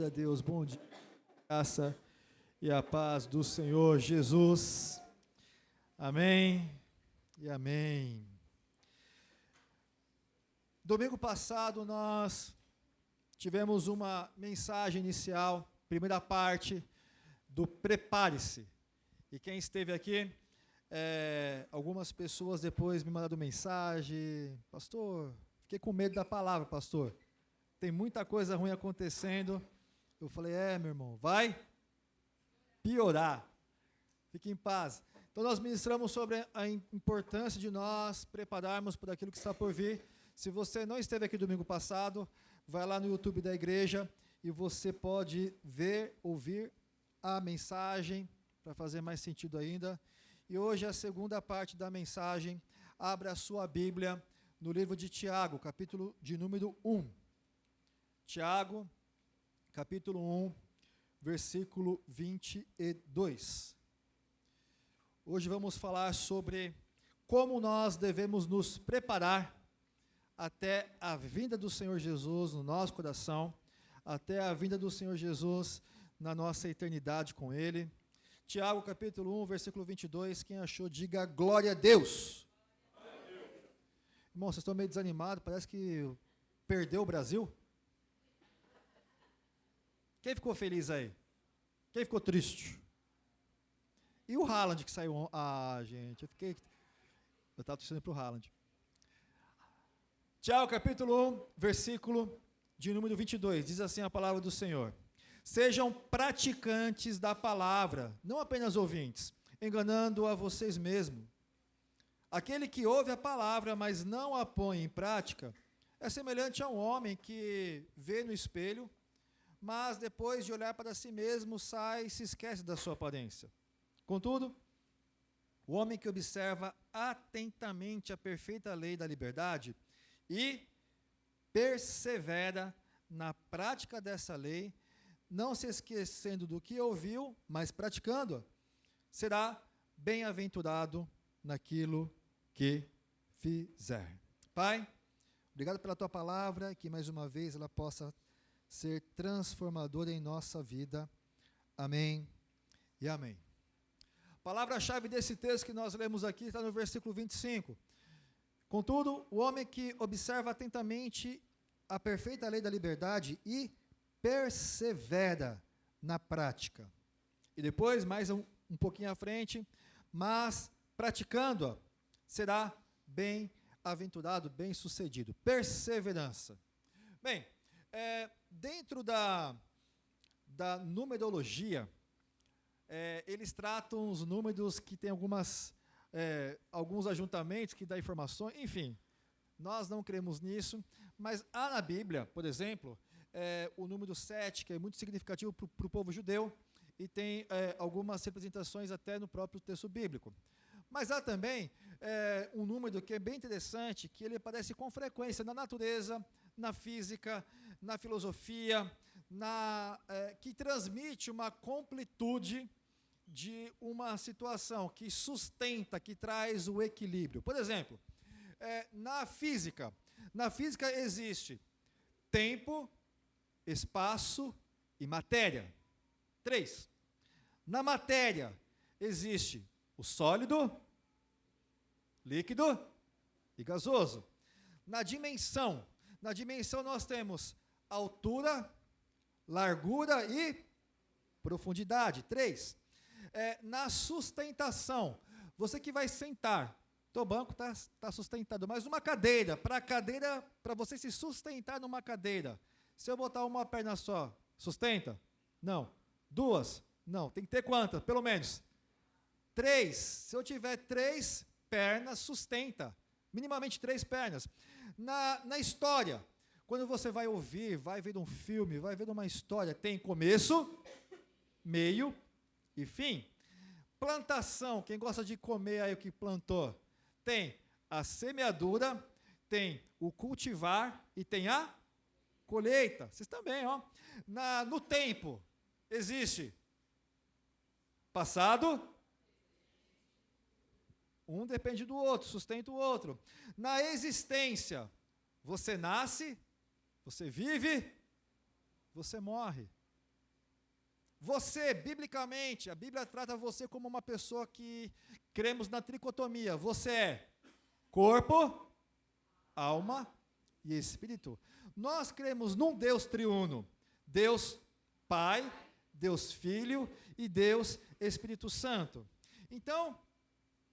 Glória a Deus, bom dia, graça e a paz do Senhor Jesus. Amém e amém. Domingo passado nós tivemos uma mensagem inicial, primeira parte do Prepare-se. E quem esteve aqui, algumas pessoas depois me mandaram mensagem: pastor, fiquei com medo da palavra, pastor. Tem muita coisa ruim acontecendo. Eu falei, meu irmão, vai piorar. Fique em paz. Então nós ministramos sobre a importância de nós prepararmos por aquilo que está por vir. Se você não esteve aqui domingo passado, vai lá no YouTube da igreja e você pode ver, ouvir a mensagem para fazer mais sentido ainda. E hoje a segunda parte da mensagem. Abra a sua Bíblia no livro de Tiago, capítulo de número 1. Tiago, capítulo 1, versículo 22. Hoje vamos falar sobre como nós devemos nos preparar até a vinda do Senhor Jesus no nosso coração, até a vinda do Senhor Jesus na nossa eternidade com Ele. Tiago, capítulo 1, versículo 22, quem achou, diga glória a Deus. Glória a Deus. Irmão, vocês estão meio desanimados, parece que perdeu o Brasil. Quem ficou feliz aí? Quem ficou triste? E o Haaland que saiu? Gente, eu estava torcendo para o Haaland. Tiago, capítulo 1, versículo de número 22, diz assim a palavra do Senhor: sejam praticantes da palavra, não apenas ouvintes, enganando a vocês mesmos. Aquele que ouve a palavra, mas não a põe em prática, é semelhante a um homem que vê no espelho, mas depois de olhar para si mesmo, sai e se esquece da sua aparência. Contudo, o homem que observa atentamente a perfeita lei da liberdade e persevera na prática dessa lei, não se esquecendo do que ouviu, mas praticando, será bem-aventurado naquilo que fizer. Pai, obrigado pela tua palavra, que mais uma vez ela possa ser transformadora em nossa vida. Amém e amém. A palavra-chave desse texto que nós lemos aqui está no versículo 25. Contudo, o homem que observa atentamente a perfeita lei da liberdade e persevera na prática. E depois, mais um pouquinho à frente, mas praticando-a, será bem-aventurado, bem-sucedido. Perseverança. Bem, dentro da numerologia, eles tratam os números que tem alguns ajuntamentos que dão informações, enfim, nós não cremos nisso, mas há na Bíblia, por exemplo, o número 7, que é muito significativo para o povo judeu, e tem algumas representações até no próprio texto bíblico. Mas há também um número que é bem interessante, que ele aparece com frequência na natureza, na física, na filosofia, que transmite uma completude de uma situação, que sustenta, que traz o equilíbrio. Por exemplo, na física existe tempo, espaço e matéria. 3. Na matéria existe o sólido, líquido e gasoso. Na dimensão nós temos altura, largura e profundidade. 3. Na sustentação, você que vai sentar, teu banco está sustentado, mas uma cadeira, para você se sustentar numa cadeira, se eu botar uma perna só, sustenta? Não. 2? Não. Tem que ter quantas? Pelo menos 3. Se eu tiver 3 pernas, sustenta. Minimamente 3 pernas. Na história, quando você vai ouvir, vai ver um filme, vai ver uma história, tem começo, meio e fim. Plantação, quem gosta de comer aí o que plantou, tem a semeadura, tem o cultivar e tem a colheita. Vocês também, ó. No tempo, existe passado, um depende do outro, sustenta o outro. Na existência, você nasce, você vive, você morre. Você, biblicamente, a Bíblia trata você como uma pessoa que cremos na tricotomia. Você é corpo, alma e espírito. Nós cremos num Deus triuno. Deus Pai, Deus Filho e Deus Espírito Santo. Então,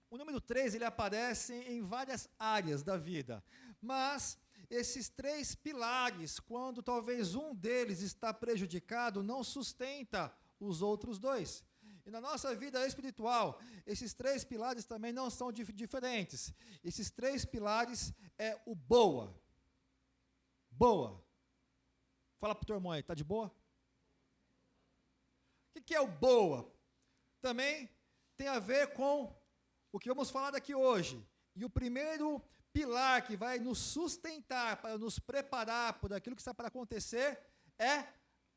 o número 3, ele aparece em várias áreas da vida, mas esses 3 pilares, quando talvez um deles está prejudicado, não sustenta os outros 2. E na nossa vida espiritual, esses 3 pilares também não são diferentes. Esses 3 pilares é o boa. Boa. Fala para o teu irmão aí, está de boa? O que é o boa? Também tem a ver com o que vamos falar daqui hoje. E o primeiro pilar que vai nos sustentar, para nos preparar por aquilo que está para acontecer, é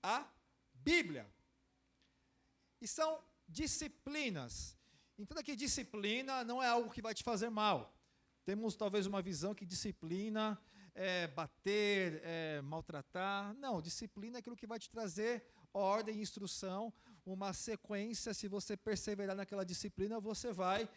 a Bíblia. E são disciplinas. Então, aqui, disciplina não é algo que vai te fazer mal. Temos talvez uma visão que disciplina é bater, é maltratar. Não, disciplina é aquilo que vai te trazer ordem, instrução, uma sequência. Se você perseverar naquela disciplina, você vai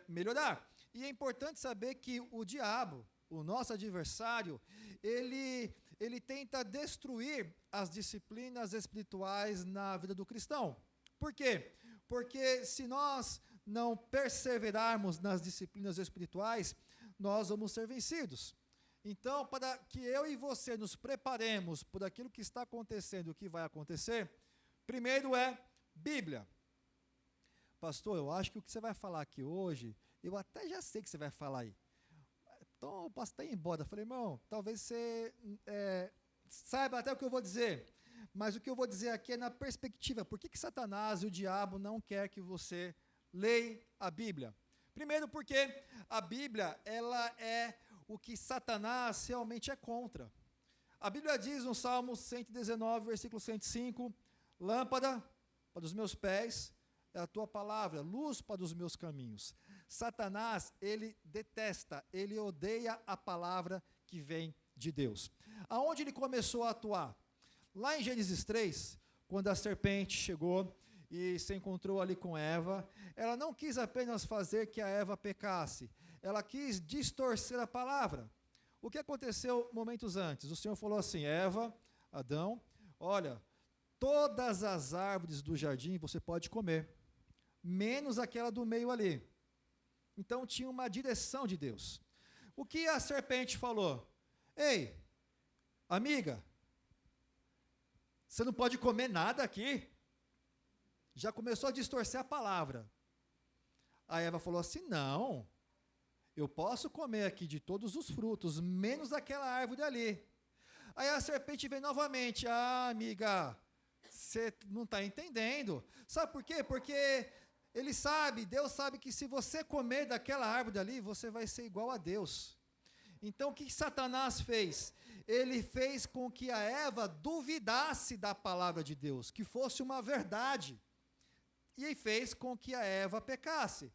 melhorar. E é importante saber que o diabo, o nosso adversário, ele tenta destruir as disciplinas espirituais na vida do cristão. Por quê? Porque se nós não perseverarmos nas disciplinas espirituais, nós vamos ser vencidos. Então, para que eu e você nos preparemos por aquilo que está acontecendo, o que vai acontecer, primeiro é Bíblia. Pastor, eu acho que o que você vai falar aqui hoje, eu até já sei que você vai falar aí. Então, eu posso até ir embora. Eu falei, irmão, talvez você saiba até o que eu vou dizer, mas o que eu vou dizer aqui é na perspectiva. Por que Satanás e o diabo não quer que você leia a Bíblia? Primeiro porque a Bíblia, ela é o que Satanás realmente é contra. A Bíblia diz no Salmo 119, versículo 105, lâmpada para os meus pés é a tua palavra, luz para os meus caminhos. Satanás, ele detesta, ele odeia a palavra que vem de Deus. Aonde ele começou a atuar? Lá em Gênesis 3, quando a serpente chegou e se encontrou ali com Eva, ela não quis apenas fazer que a Eva pecasse, ela quis distorcer a palavra. O que aconteceu momentos antes? O Senhor falou assim, Eva, Adão, olha, todas as árvores do jardim você pode comer, menos aquela do meio ali. Então tinha uma direção de Deus. O que a serpente falou? Ei, amiga, você não pode comer nada aqui? Já começou a distorcer a palavra. A Eva falou assim, não, eu posso comer aqui de todos os frutos, menos aquela árvore ali. Aí a serpente vem novamente, amiga, você não está entendendo. Sabe por quê? Porque ele sabe, Deus sabe que se você comer daquela árvore ali, você vai ser igual a Deus. Então o que Satanás fez? Ele fez com que a Eva duvidasse da palavra de Deus, que fosse uma verdade. E fez com que a Eva pecasse.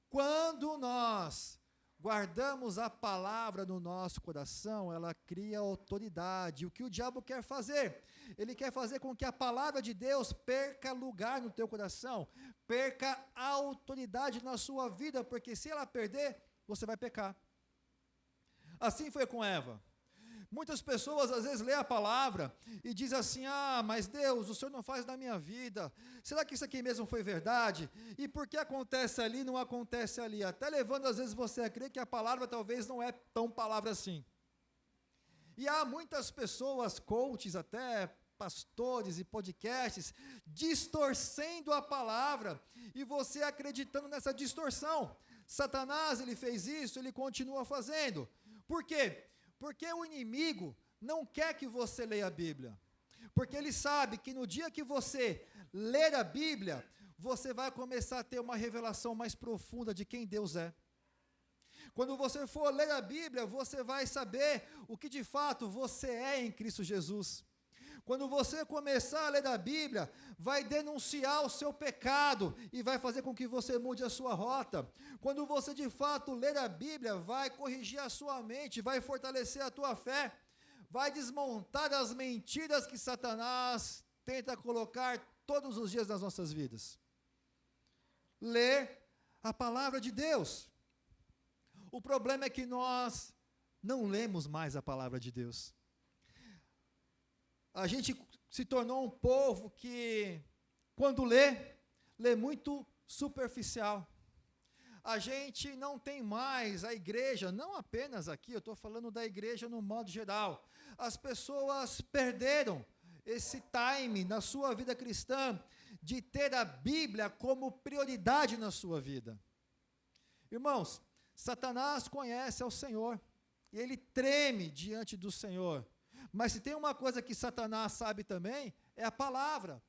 Quando nós guardamos a palavra no nosso coração, ela cria autoridade. O que o diabo quer fazer? Ele quer fazer com que a palavra de Deus perca lugar no teu coração, perca autoridade na sua vida, porque se ela perder, você vai pecar. Assim foi com Eva. Muitas pessoas às vezes lêem a palavra e dizem assim, mas Deus, o Senhor não faz na minha vida, será que isso aqui mesmo foi verdade? E por que acontece ali, não acontece ali? Até levando às vezes você a crer que a palavra talvez não é tão palavra assim. E há muitas pessoas, coaches até, pastores e podcasts, distorcendo a palavra, e você acreditando nessa distorção. Satanás, ele fez isso, ele continua fazendo. Por quê? Porque o inimigo não quer que você leia a Bíblia. Porque ele sabe que no dia que você ler a Bíblia, você vai começar a ter uma revelação mais profunda de quem Deus é. Quando você for ler a Bíblia, você vai saber o que de fato você é em Cristo Jesus. Quando você começar a ler a Bíblia, vai denunciar o seu pecado e vai fazer com que você mude a sua rota. Quando você de fato ler a Bíblia, vai corrigir a sua mente, vai fortalecer a tua fé, vai desmontar as mentiras que Satanás tenta colocar todos os dias das nossas vidas? Ler a palavra de Deus. O problema é que nós não lemos mais a palavra de Deus. A gente se tornou um povo que, quando lê muito superficial. A gente não tem mais a igreja, não apenas aqui, eu estou falando da igreja no modo geral. As pessoas perderam esse time na sua vida cristã de ter a Bíblia como prioridade na sua vida. Irmãos, Satanás conhece ao Senhor, e ele treme diante do Senhor. Mas se tem uma coisa que Satanás sabe também, é a palavra.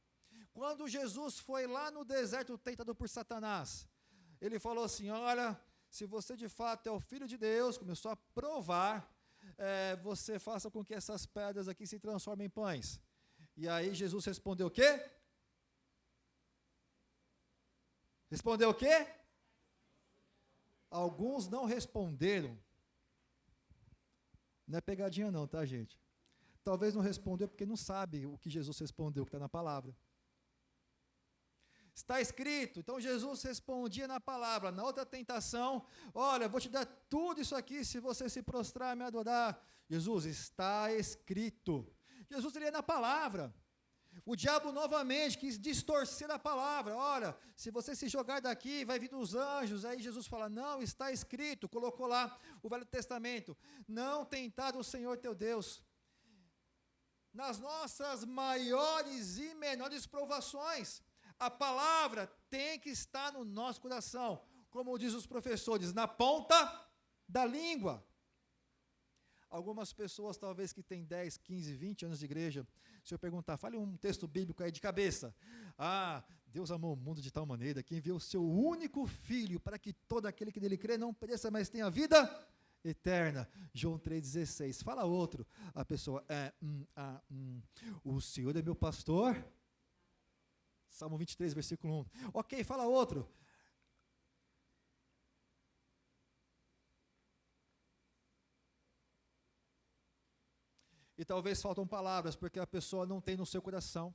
Quando Jesus foi lá no deserto tentado por Satanás, ele falou assim, olha, se você de fato é o Filho de Deus, começou a provar, você faça com que essas pedras aqui se transformem em pães. E aí Jesus respondeu o quê? Respondeu o quê? Alguns não responderam. Não é pegadinha não, tá, gente? Talvez não respondeu porque não sabe o que Jesus respondeu, que está na palavra. Está escrito, então Jesus respondia na palavra. Na outra tentação, olha, vou te dar tudo isso aqui se você se prostrar e me adorar. Jesus, está escrito. Jesus ia na palavra. O diabo novamente quis distorcer a palavra. Olha, se você se jogar daqui, vai vir dos anjos. Aí Jesus fala, não, está escrito. Colocou lá o Velho Testamento. Não tentar o Senhor teu Deus. Nas nossas maiores e menores provações, a palavra tem que estar no nosso coração, como diz os professores, na ponta da língua. Algumas pessoas, talvez que têm 10, 15, 20 anos de igreja, se eu perguntar, fale um texto bíblico aí de cabeça. Ah, Deus amou o mundo de tal maneira que enviou o seu único filho para que todo aquele que nele crê não pereça, mas tenha vida eterna. João 3,16. Fala outro. A pessoa, o Senhor é meu pastor. Salmo 23, versículo 1. Ok, fala outro. E talvez faltam palavras, porque a pessoa não tem no seu coração.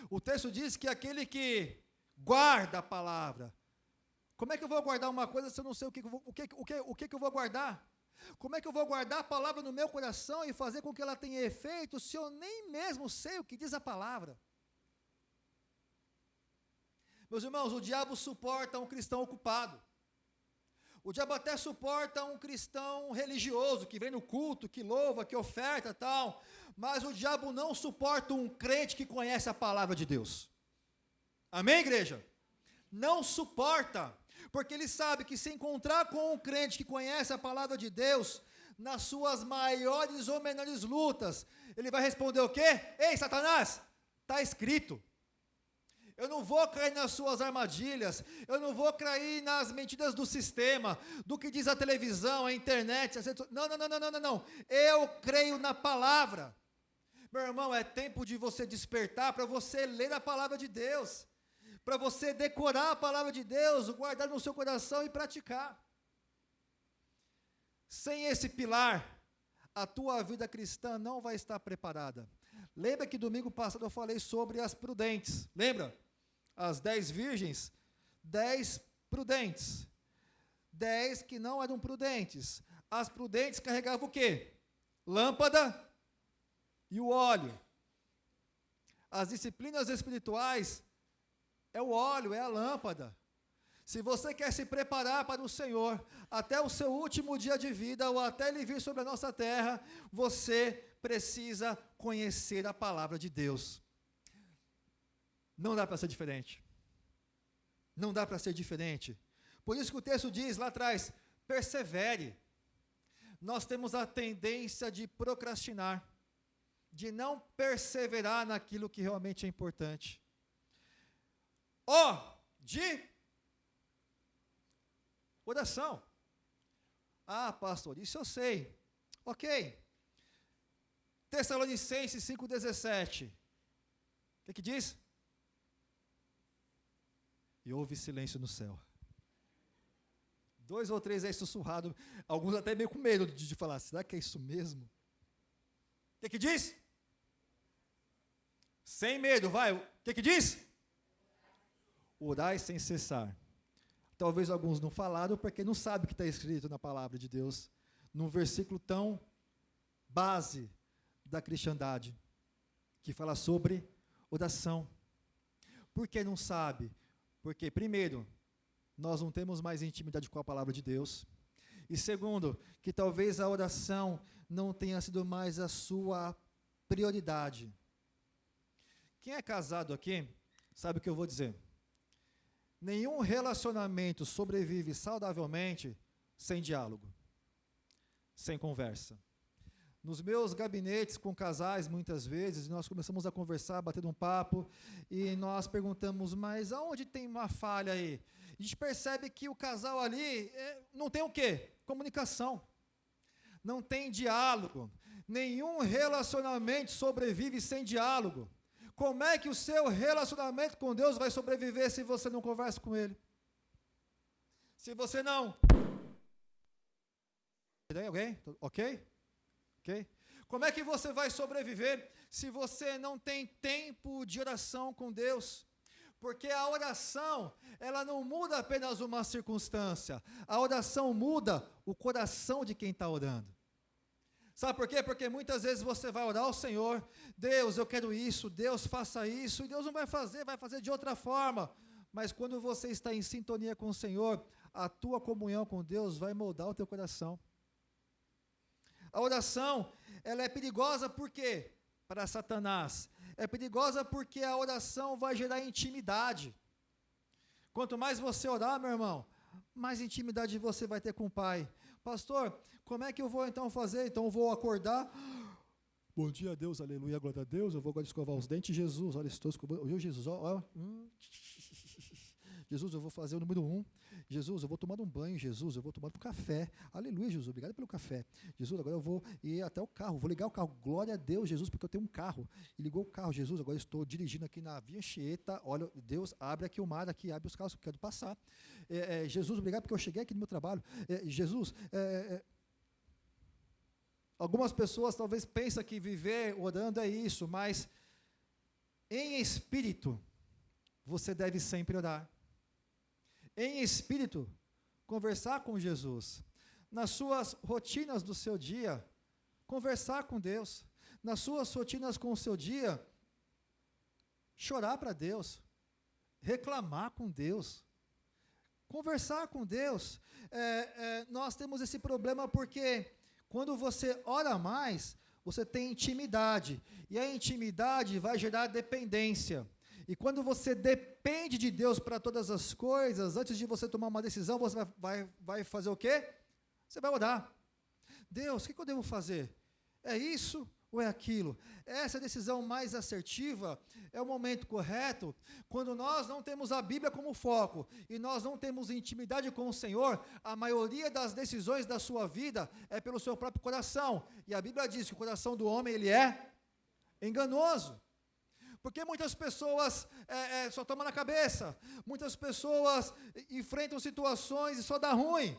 O texto diz que aquele que guarda a palavra. Como é que eu vou guardar uma coisa se eu não sei o que eu vou guardar? Como é que eu vou guardar a palavra no meu coração e fazer com que ela tenha efeito se eu nem mesmo sei o que diz a palavra? Meus irmãos, o diabo suporta um cristão ocupado. O diabo até suporta um cristão religioso, que vem no culto, que louva, que oferta, tal. Mas o diabo não suporta um crente que conhece a palavra de Deus. Amém, igreja? Não suporta, porque ele sabe que se encontrar com um crente que conhece a palavra de Deus, nas suas maiores ou menores lutas, ele vai responder o quê? Ei, Satanás, está escrito. Eu não vou cair nas suas armadilhas, eu não vou cair nas mentiras do sistema, do que diz a televisão, a internet, não. Eu creio na palavra. Meu irmão, é tempo de você despertar para você ler a palavra de Deus, para você decorar a palavra de Deus, guardar no seu coração e praticar. Sem esse pilar, a tua vida cristã não vai estar preparada. Lembra que domingo passado eu falei sobre as prudentes, lembra? As 10 virgens, 10 prudentes, 10 que não eram prudentes. As prudentes carregavam o quê? Lâmpada e o óleo. As disciplinas espirituais é o óleo, é a lâmpada. Se você quer se preparar para o Senhor, até o seu último dia de vida, ou até Ele vir sobre a nossa terra, você precisa conhecer a palavra de Deus. Não dá para ser diferente. Não dá para ser diferente. Por isso que o texto diz lá atrás, persevere. Nós temos a tendência de procrastinar, de não perseverar naquilo que realmente é importante. De oração. Ah, pastor, isso eu sei. Ok. Tessalonicenses 5,17. O que diz? E houve silêncio no céu. 2 ou 3 aí sussurrado, alguns até meio com medo de falar, será que é isso mesmo? O que diz? Sem medo, vai. O que diz? Orai sem cessar. Talvez alguns não falaram porque não sabem o que está escrito na palavra de Deus, num versículo tão base da cristandade, que fala sobre oração. Por que não sabe? Porque, primeiro, nós não temos mais intimidade com a palavra de Deus. E segundo, que talvez a oração não tenha sido mais a sua prioridade. Quem é casado aqui, sabe o que eu vou dizer. Nenhum relacionamento sobrevive saudavelmente sem diálogo, sem conversa. Nos meus gabinetes com casais, muitas vezes, nós começamos a conversar, batendo um papo, e nós perguntamos, mas aonde tem uma falha aí? A gente percebe que o casal ali não tem o quê? Comunicação. Não tem diálogo. Nenhum relacionamento sobrevive sem diálogo. Como é que o seu relacionamento com Deus vai sobreviver se você não conversa com Ele? Se você não... Alguém? Ok? Ok? Como é que você vai sobreviver se você não tem tempo de oração com Deus? Porque a oração, ela não muda apenas uma circunstância. A oração muda o coração de quem está orando. Sabe por quê? Porque muitas vezes você vai orar ao Senhor, Deus, eu quero isso, Deus faça isso, e Deus não vai fazer de outra forma. Mas quando você está em sintonia com o Senhor, a tua comunhão com Deus vai moldar o teu coração. A oração, ela é perigosa por quê? Para Satanás. É perigosa porque a oração vai gerar intimidade. Quanto mais você orar, meu irmão, mais intimidade você vai ter com o Pai. Pastor, como é que eu vou então fazer? Então eu vou acordar. Bom dia a Deus, aleluia, glória a Deus. Eu vou agora escovar os dentes. Jesus, olha, estou escovando. Eu, Jesus, Jesus, eu vou fazer o número 1. Jesus, eu vou tomar um banho. Jesus, eu vou tomar um café. Aleluia, Jesus, obrigado pelo café. Jesus, agora eu vou ir até o carro, vou ligar o carro. Glória a Deus, Jesus, porque eu tenho um carro. E ligou o carro. Jesus, agora eu estou dirigindo aqui na Via Anchieta. Olha, Deus, abre aqui o mar, aqui, abre os carros que eu quero passar. Jesus, obrigado porque eu cheguei aqui no meu trabalho. Jesus, algumas pessoas talvez pensam que viver orando é isso, mas em espírito, você deve sempre orar. Em espírito, conversar com Jesus. Nas suas rotinas do seu dia, conversar com Deus. Nas suas rotinas com o seu dia, chorar para Deus. Reclamar com Deus. Conversar com Deus. Nós temos esse problema porque quando você ora mais, você tem intimidade. E a intimidade vai gerar dependência. E quando você depende de Deus para todas as coisas, antes de você tomar uma decisão, você vai fazer o quê? Você vai orar. Deus, o que eu devo fazer? É isso ou é aquilo? Essa decisão mais assertiva é o momento correto, quando nós não temos a Bíblia como foco, e nós não temos intimidade com o Senhor, a maioria das decisões da sua vida é pelo seu próprio coração. E a Bíblia diz que o coração do homem, ele é enganoso. Porque muitas pessoas só tomam na cabeça, muitas pessoas enfrentam situações e só dá ruim.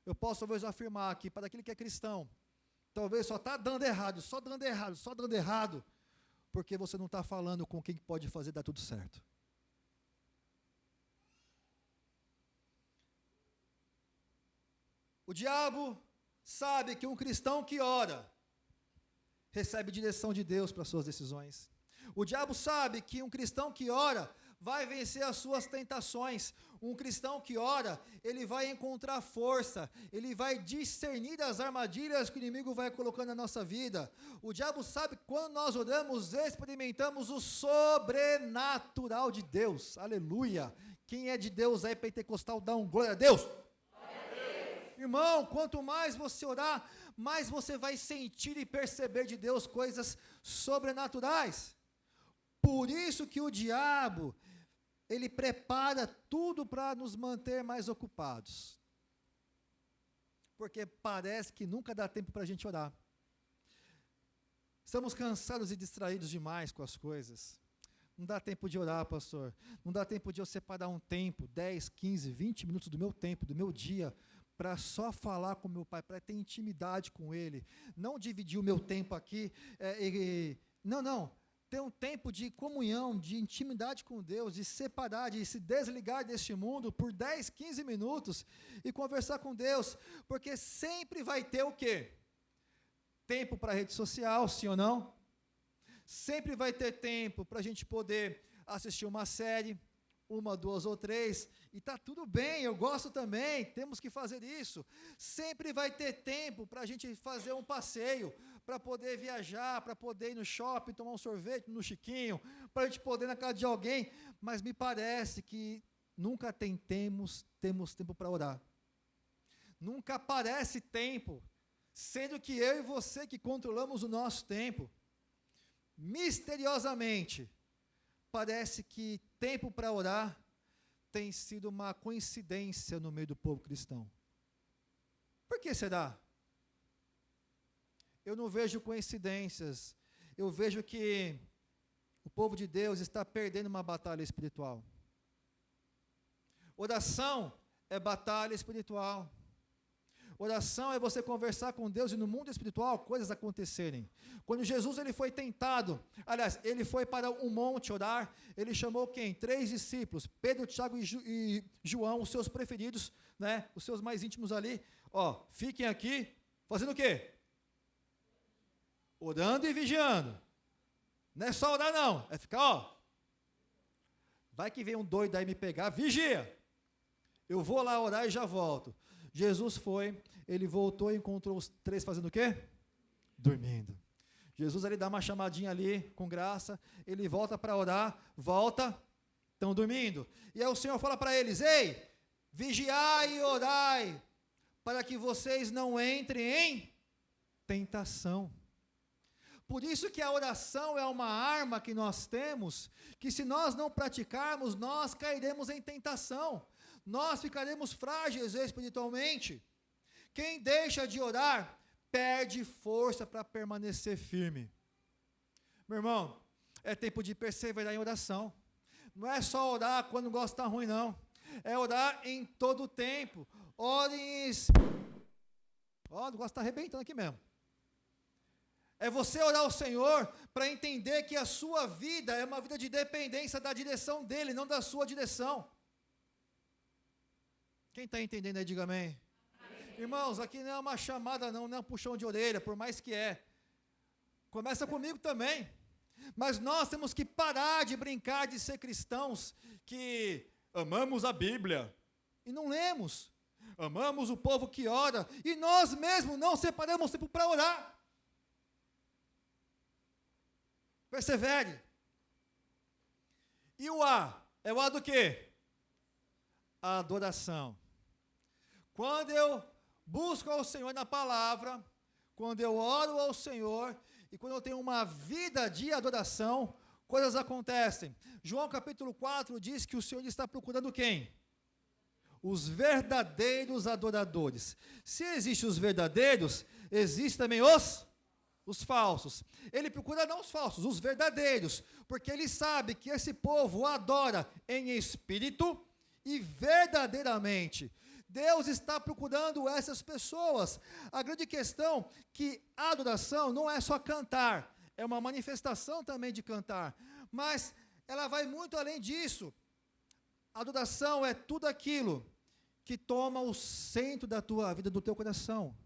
Eu posso talvez afirmar aqui, para aquele que é cristão, talvez só está dando errado, só dando errado, só dando errado, porque você não está falando com quem pode fazer dar tudo certo. O diabo sabe que um cristão que ora, recebe direção de Deus para suas decisões. O diabo sabe que um cristão que ora vai vencer as suas tentações. Um cristão que ora, ele vai encontrar força, ele vai discernir as armadilhas que o inimigo vai colocando na nossa vida. O diabo sabe que quando nós oramos, experimentamos o sobrenatural de Deus. Aleluia! Quem é de Deus aí, pentecostal, dá um glória a Deus. Glória a Deus. Irmão, quanto mais você orar, mais você vai sentir e perceber de Deus coisas sobrenaturais. Por isso que o diabo, ele prepara tudo para nos manter mais ocupados. Porque parece que nunca dá tempo para a gente orar. Estamos cansados e distraídos demais com as coisas. Não dá tempo de orar, pastor. Não dá tempo de eu separar um tempo, 10, 15, 20 minutos do meu tempo, do meu dia, para só falar com meu pai, para ter intimidade com ele. Não dividir o meu tempo aqui. Não. ter um tempo de comunhão, de intimidade com Deus, de separar, de se desligar deste mundo por 10, 15 minutos e conversar com Deus, porque sempre vai ter o quê? Tempo para rede social, sim ou não? Sempre vai ter tempo para a gente poder assistir uma série, uma, duas ou três, e está tudo bem, eu gosto também, temos que fazer isso. Sempre vai ter tempo para a gente fazer um passeio, para poder viajar, para poder ir no shopping, tomar um sorvete no Chiquinho, para a gente poder ir na casa de alguém, mas me parece que nunca temos tempo para orar. Nunca aparece tempo, sendo que eu e você que controlamos o nosso tempo. Misteriosamente, parece que tempo para orar tem sido uma coincidência no meio do povo cristão. Por que será? Eu não vejo coincidências, eu vejo que o povo de Deus está perdendo uma batalha espiritual. Oração é batalha espiritual. Oração é você conversar com Deus e no mundo espiritual coisas acontecerem. Quando Jesus ele foi tentado, aliás, ele foi para um monte orar, ele chamou quem? 3 discípulos, Pedro, Tiago e João, os seus preferidos, né, os seus mais íntimos ali, fiquem aqui, fazendo o quê? Orando e vigiando. Não é só orar não, é ficar, vai que vem um doido aí me pegar, vigia. Eu vou lá orar e já volto. Jesus foi, ele voltou e encontrou os 3 fazendo o quê? Dormindo. Jesus ali dá uma chamadinha ali, com graça, ele volta para orar, estão dormindo. E aí o Senhor fala para eles, ei, vigiai e orai, para que vocês não entrem em tentação. Por isso que a oração é uma arma que nós temos, que se nós não praticarmos, nós cairemos em tentação. Nós ficaremos frágeis espiritualmente. Quem deixa de orar, perde força para permanecer firme. Meu irmão, é tempo de perseverar em oração. Não é só orar quando o negócio está ruim, não. É orar em todo o tempo. Orem. O negócio está arrebentando aqui mesmo. É você orar ao Senhor para entender que a sua vida é uma vida de dependência da direção dEle, não da sua direção. Quem está entendendo aí, diga amém. Amém. Irmãos, aqui não é uma chamada não é um puxão de orelha, por mais que é. Começa comigo também. Mas nós temos que parar de brincar de ser cristãos que amamos a Bíblia e não lemos. Amamos o povo que ora e nós mesmos não separamos tempo para orar. Persevere. E o A? É o A do quê? A adoração. Quando eu busco ao Senhor na palavra, quando eu oro ao Senhor, e quando eu tenho uma vida de adoração, coisas acontecem. João capítulo 4 diz que o Senhor está procurando quem? Os verdadeiros adoradores. Se existem os verdadeiros, existem também os falsos. Ele procura não os falsos, os verdadeiros, porque ele sabe que esse povo o adora em espírito e verdadeiramente. Deus está procurando essas pessoas. A grande questão é que a adoração não é só cantar, é uma manifestação também de cantar, mas ela vai muito além disso. A adoração é tudo aquilo que toma o centro da tua vida, do teu coração.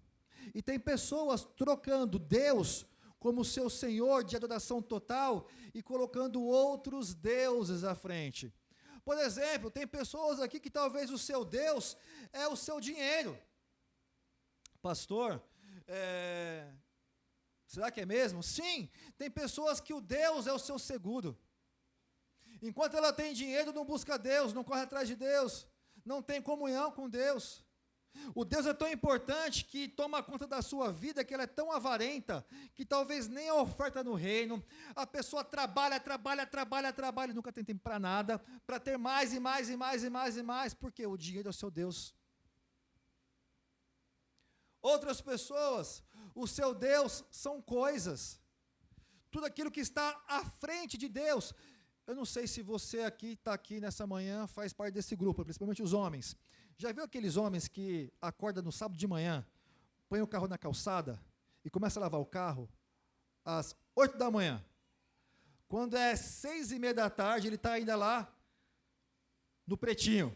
E tem pessoas trocando Deus como seu Senhor de adoração total e colocando outros deuses à frente. Por exemplo, tem pessoas aqui que talvez o seu Deus é o seu dinheiro. Pastor, será que é mesmo? Sim, tem pessoas que o Deus é o seu seguro. Enquanto ela tem dinheiro, não busca Deus, não corre atrás de Deus, não tem comunhão com Deus. O Deus é tão importante que toma conta da sua vida, que ela é tão avarenta, que talvez nem a oferta no reino, a pessoa trabalha, nunca tem tempo para nada, para ter mais e mais e mais e mais e mais, porque o dinheiro é o seu Deus. Outras pessoas, o seu Deus são coisas, tudo aquilo que está à frente de Deus. Eu não sei se você aqui está aqui nessa manhã, faz parte desse grupo, principalmente os homens. Já viu aqueles homens que acordam no sábado de manhã, põem o carro na calçada e começam a lavar o carro às 8 da manhã? Quando é 6:30 ele está ainda lá no pretinho.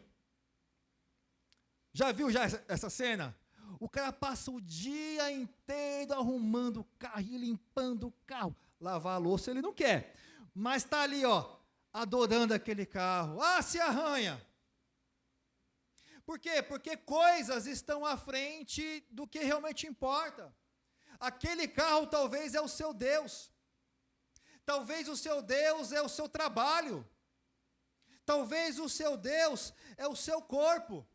Já viu essa cena? O cara passa o dia inteiro arrumando o carro e limpando o carro. Lavar a louça ele não quer. Mas está ali, ó, adorando aquele carro. Ah, se arranha. Por quê? Porque coisas estão à frente do que realmente importa. Aquele carro talvez é o seu Deus. Talvez o seu Deus é o seu trabalho. Talvez o seu Deus é o seu corpo.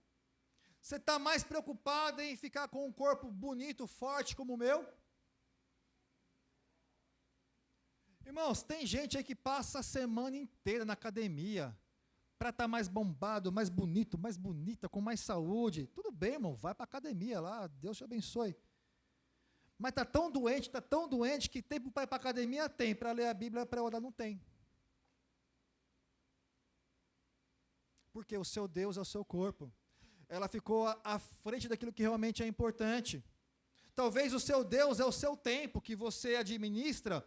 Você está mais preocupado em ficar com um corpo bonito, forte como o meu? Irmãos, tem gente aí que passa a semana inteira na academia para estar mais bombado, mais bonito, mais bonita, com mais saúde. Tudo bem, irmão, vai para a academia lá, Deus te abençoe. Mas está tão doente, que tempo para ir para a academia tem, para ler a Bíblia, para orar não tem. Porque o seu Deus é o seu corpo. Ela ficou à frente daquilo que realmente é importante. Talvez o seu Deus é o seu tempo, que você administra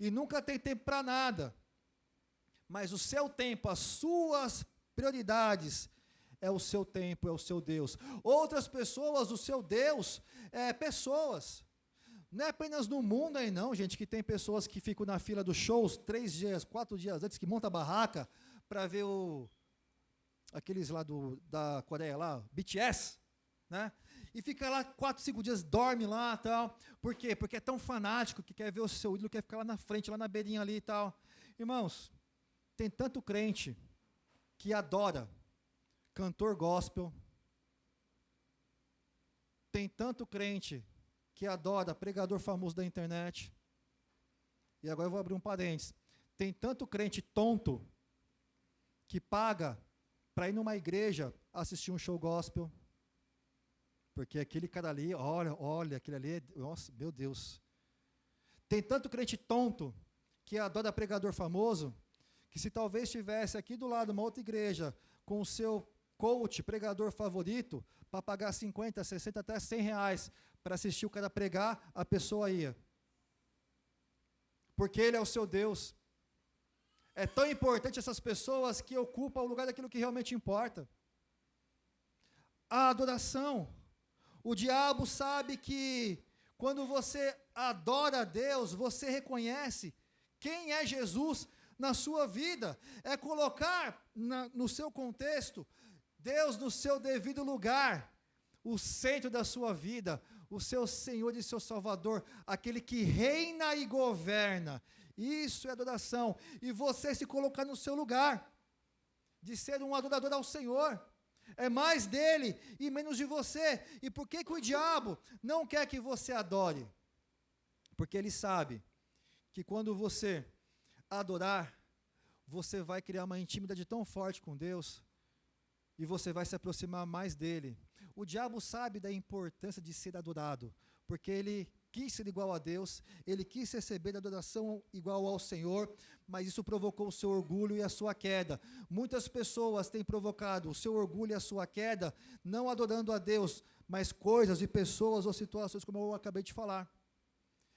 e nunca tem tempo para nada. Mas o seu tempo, as suas prioridades, é o seu tempo, é o seu Deus. Outras pessoas, o seu Deus é pessoas. Não é apenas no mundo aí não, gente, que tem pessoas que ficam na fila dos shows 3 dias, 4 dias antes, que monta a barraca para ver aqueles lá da Coreia lá, BTS, né? E fica lá 4, 5 dias, dorme lá e tal. Por quê? Porque é tão fanático que quer ver o seu ídolo, quer ficar lá na frente, lá na beirinha ali e tal. Irmãos, tem tanto crente que adora cantor gospel, tem tanto crente que adora pregador famoso da internet, e agora eu vou abrir um parênteses, tem tanto crente tonto que paga para ir numa igreja assistir um show gospel, porque aquele cara ali, olha, aquele ali, nossa, meu Deus. Tem tanto crente tonto que adora pregador famoso, que se talvez estivesse aqui do lado uma outra igreja com o seu coach, pregador favorito, para pagar 50, 60, até 100 reais para assistir o cara pregar, a pessoa ia. Porque ele é o seu Deus. É tão importante essas pessoas que ocupam o lugar daquilo que realmente importa. A adoração. O diabo sabe que quando você adora a Deus, você reconhece quem é Jesus na sua vida. É colocar no seu contexto Deus no seu devido lugar, o centro da sua vida, o seu Senhor e seu Salvador, aquele que reina e governa. Isso é adoração. E você se colocar no seu lugar, de ser um adorador ao Senhor. É mais dele e menos de você. E por que o diabo não quer que você adore? Porque ele sabe que quando você adorar, você vai criar uma intimidade tão forte com Deus, e você vai se aproximar mais dele. O diabo sabe da importância de ser adorado, porque ele quis ser igual a Deus, ele quis receber a adoração igual ao Senhor, mas isso provocou o seu orgulho e a sua queda. Muitas pessoas têm provocado o seu orgulho e a sua queda, não adorando a Deus, mas coisas e pessoas ou situações, como eu acabei de falar.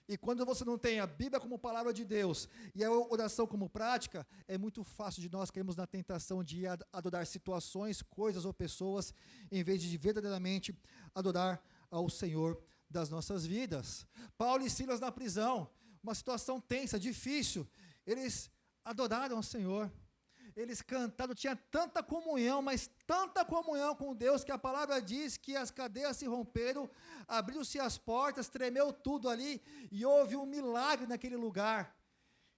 E quando você não tem a Bíblia como palavra de Deus e a oração como prática, é muito fácil de nós cairmos na tentação de adorar situações, coisas ou pessoas, em vez de verdadeiramente adorar ao Senhor das nossas vidas. Paulo e Silas na prisão, uma situação tensa, difícil, eles adoraram ao Senhor. Eles cantaram, tinha tanta comunhão, mas tanta comunhão com Deus, que a palavra diz que as cadeias se romperam, abriram-se as portas, tremeu tudo ali, e houve um milagre naquele lugar.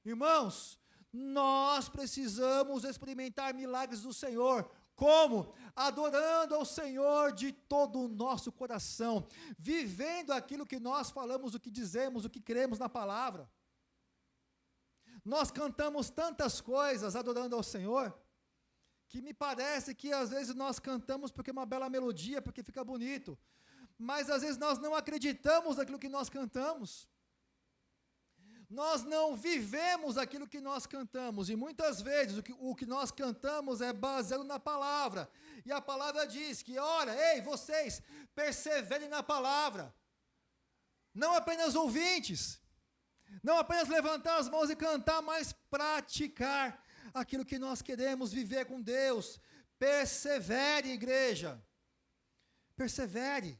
Irmãos, nós precisamos experimentar milagres do Senhor. Como? Adorando ao Senhor de todo o nosso coração, vivendo aquilo que nós falamos, o que dizemos, o que cremos na palavra. Nós cantamos tantas coisas adorando ao Senhor, que me parece que às vezes nós cantamos porque é uma bela melodia, porque fica bonito, mas às vezes nós não acreditamos naquilo que nós cantamos, nós não vivemos aquilo que nós cantamos, e muitas vezes o que nós cantamos é baseado na palavra, e a palavra diz que, olha, ei, vocês, perseverem na palavra, não apenas ouvintes, Não apenas levantar as mãos e cantar, mas praticar aquilo que nós queremos viver com Deus. Persevere, igreja. Persevere.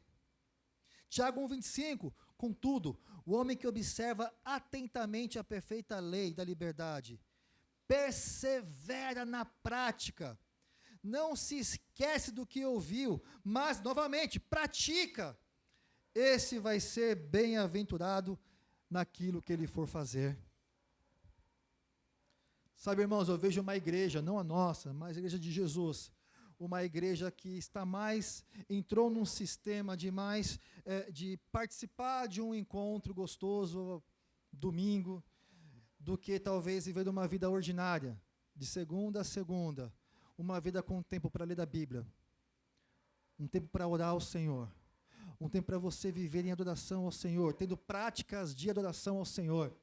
Tiago 1,25. Contudo, o homem que observa atentamente a perfeita lei da liberdade, persevera na prática, não se esquece do que ouviu, mas, novamente, pratica. Esse vai ser bem-aventurado naquilo que ele for fazer. Sabe, irmãos, eu vejo uma igreja, não a nossa, mas a igreja de Jesus, uma igreja que entrou num sistema de participar de um encontro gostoso, domingo, do que talvez viver uma vida ordinária, de segunda a segunda, uma vida com tempo para ler da Bíblia, um tempo para orar ao Senhor, um tempo para você viver em adoração ao Senhor, tendo práticas de adoração ao Senhor.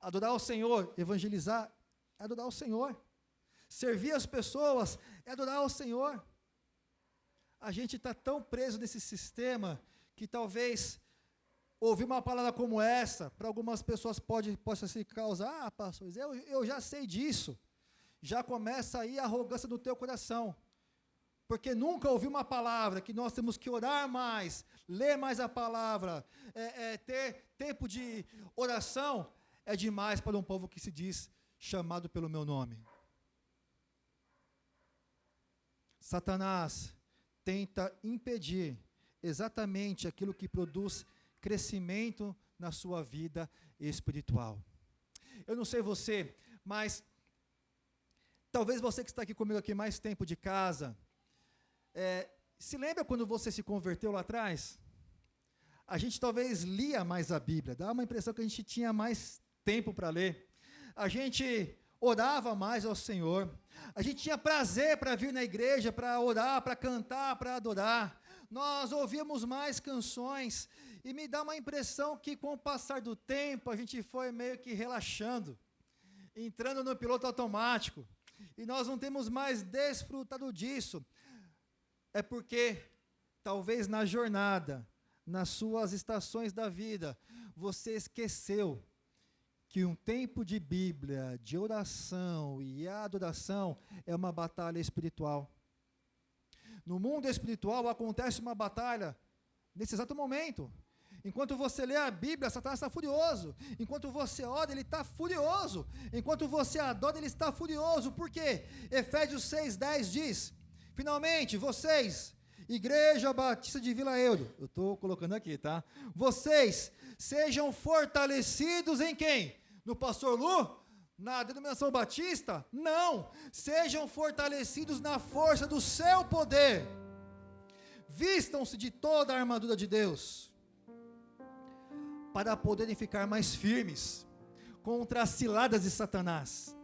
Adorar ao Senhor, evangelizar, é adorar ao Senhor. Servir as pessoas é adorar ao Senhor. A gente está tão preso nesse sistema que talvez ouvir uma palavra como essa, para algumas pessoas possa se causar, pastor, eu já sei disso. Já começa aí a arrogância do teu coração. Porque nunca ouvi uma palavra que nós temos que orar mais, ler mais a palavra, ter tempo de oração, é demais para um povo que se diz chamado pelo meu nome. Satanás tenta impedir exatamente aquilo que produz crescimento na sua vida espiritual. Eu não sei você, mas talvez você que está aqui comigo aqui mais tempo de casa, se lembra quando você se converteu lá atrás? A gente talvez lia mais a Bíblia, dá uma impressão que a gente tinha mais tempo para ler. A gente orava mais ao Senhor. A gente tinha prazer para vir na igreja, para orar, para cantar, para adorar. Nós ouvíamos mais canções. E me dá uma impressão que com o passar do tempo, a gente foi meio que relaxando, entrando no piloto automático. E nós não temos mais desfrutado disso. É porque, talvez na jornada, nas suas estações da vida, você esqueceu que um tempo de Bíblia, de oração e adoração é uma batalha espiritual. No mundo espiritual acontece uma batalha nesse exato momento. Enquanto você lê a Bíblia, Satanás está furioso. Enquanto você ora, ele está furioso. Enquanto você adora, ele está furioso. Por quê? Efésios 6,10 diz: finalmente, vocês, Igreja Batista de Vila Euro, eu estou colocando aqui, tá? Vocês sejam fortalecidos em quem? No pastor Lu? Na denominação batista? Não! Sejam fortalecidos na força do seu poder. Vistam-se de toda a armadura de Deus, para poderem ficar mais firmes contra as ciladas de Satanás.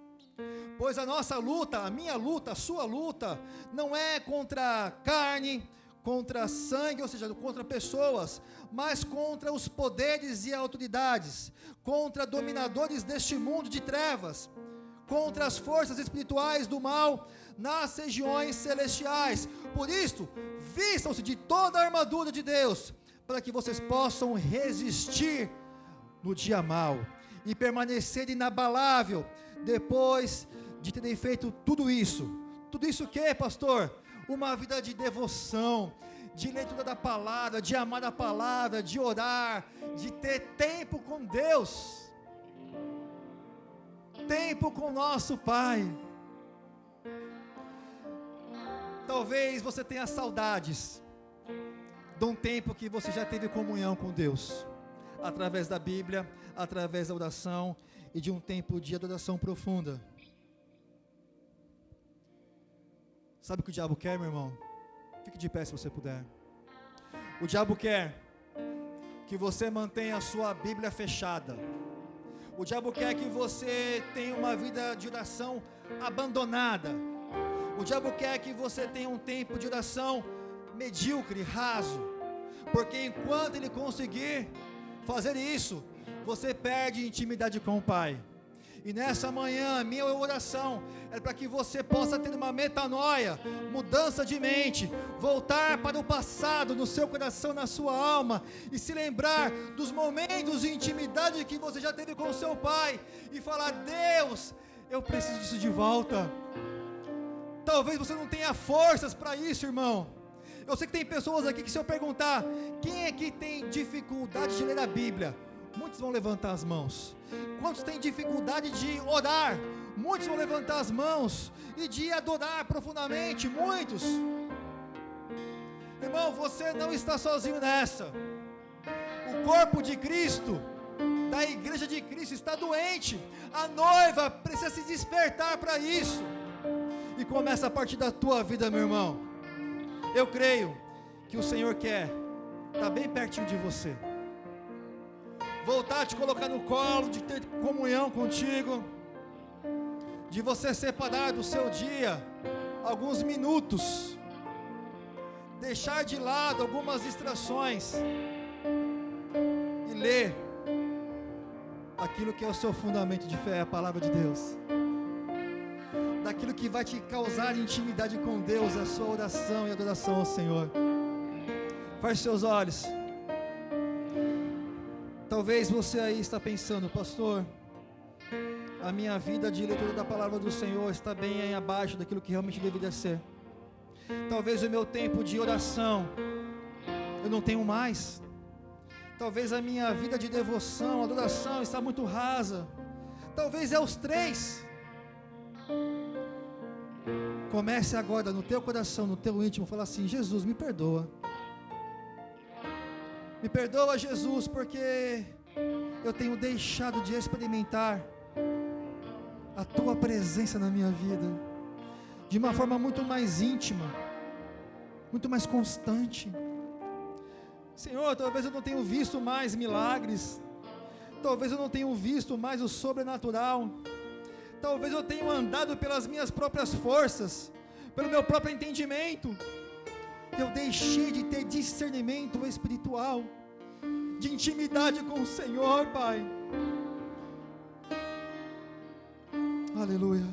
Pois a nossa luta, a minha luta, a sua luta, não é contra carne, contra sangue, ou seja, contra pessoas, mas contra os poderes e autoridades, contra dominadores deste mundo de trevas, contra as forças espirituais do mal nas regiões celestiais. Por isso, vistam-se de toda a armadura de Deus, para que vocês possam resistir no dia mau e permanecer inabalável depois de terem feito tudo isso. Tudo isso o quê, pastor? Uma vida de devoção, de leitura da palavra, de amar a palavra, de orar, de ter tempo com Deus, tempo com nosso Pai. Talvez você tenha saudades de um tempo que você já teve comunhão com Deus, através da Bíblia, através da oração e de um tempo de adoração profunda. Sabe o que o diabo quer, meu irmão? Fique de pé se você puder. O diabo quer que você mantenha a sua Bíblia fechada. O diabo quer que você tenha uma vida de oração abandonada. O diabo quer que você tenha um tempo de oração medíocre, raso. Porque enquanto ele conseguir fazer isso, você perde intimidade com o Pai. E nessa manhã, minha oração é para que você possa ter uma metanoia, mudança de mente, voltar para o passado, no seu coração, na sua alma, e se lembrar dos momentos de intimidade que você já teve com o seu pai, e falar: Deus, eu preciso disso de volta. Talvez você não tenha forças para isso, irmão. Eu sei que tem pessoas aqui que, se eu perguntar, quem é que tem dificuldade de ler a Bíblia? Muitos vão levantar as mãos. Quantos têm dificuldade de orar? Muitos vão levantar as mãos. E de adorar profundamente? Muitos. Irmão, você não está sozinho nessa. O corpo de Cristo, da igreja de Cristo, está doente. A noiva precisa se despertar para isso. E começa a partir da tua vida, meu irmão. Eu creio que o Senhor quer estar bem pertinho de você, voltar a te colocar no colo, de ter comunhão contigo, de você separar do seu dia alguns minutos, deixar de lado algumas distrações e ler aquilo que é o seu fundamento de fé, a palavra de Deus, daquilo que vai te causar intimidade com Deus, a sua oração e adoração ao Senhor. Feche seus olhos. Talvez você aí está pensando: pastor, a minha vida de leitura da palavra do Senhor está bem aí abaixo daquilo que realmente deveria ser. Talvez o meu tempo de oração eu não tenho mais. Talvez a minha vida de devoção, adoração está muito rasa. Talvez é os três. Comece agora no teu coração, no teu íntimo, falar assim: Jesus, me perdoa. Me perdoa, Jesus, porque eu tenho deixado de experimentar a tua presença na minha vida de uma forma muito mais íntima, muito mais constante. Senhor, talvez eu não tenha visto mais milagres, talvez eu não tenha visto mais o sobrenatural, talvez eu tenha andado pelas minhas próprias forças, pelo meu próprio entendimento. Eu deixei de ter discernimento espiritual, de intimidade com o Senhor, Pai. Aleluia.